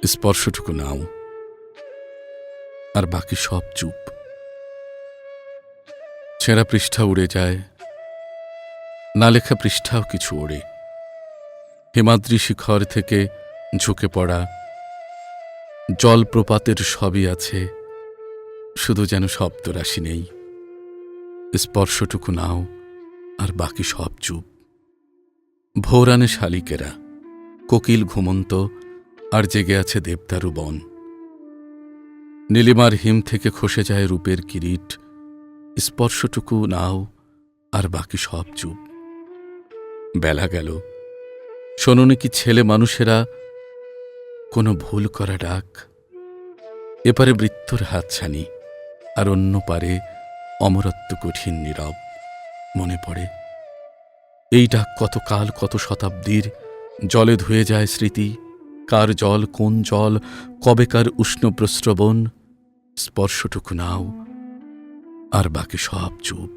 স্পর্শটুকু নাও, আর বাকি সব চুপ। ছেঁড়া পৃষ্ঠা উড়ে যায়, না লেখা পৃষ্ঠাও কিছু ওড়ে। হিমাদ্রি শিখর থেকে ঝুঁকে পড়া জলপ্রপাতের সবই আছে, শুধু যেন শব্দরাশি নেই। স্পর্শটুকু নাও, আর বাকি সব চুপ। ভোরানে শালিকেরা, কোকিল ঘুমন্ত, আর জেগে আছে দেবদারু বন। নীলিমার হিম থেকে খসে যায় রূপের কিরিট। স্পর্শটুকু নাও, আর বাকি সব চুপ। বেলা গেল, শোনোনি কি ছেলে মানুষেরা কোনো ভুল করা ডাক? এপারে মৃত্যুর হাতছানি, আর অন্য পারে অমরত্ব কঠিন নীরব। মনে পড়ে এই ডাক কতকাল, কত শতাব্দীর। জলে ধুয়ে যায় স্মৃতি, কার জল, কোন জল, কবেকার উষ্ণ প্রস্রবণ। স্পর্শটুকু নাও, আর বাকি সব চুপ।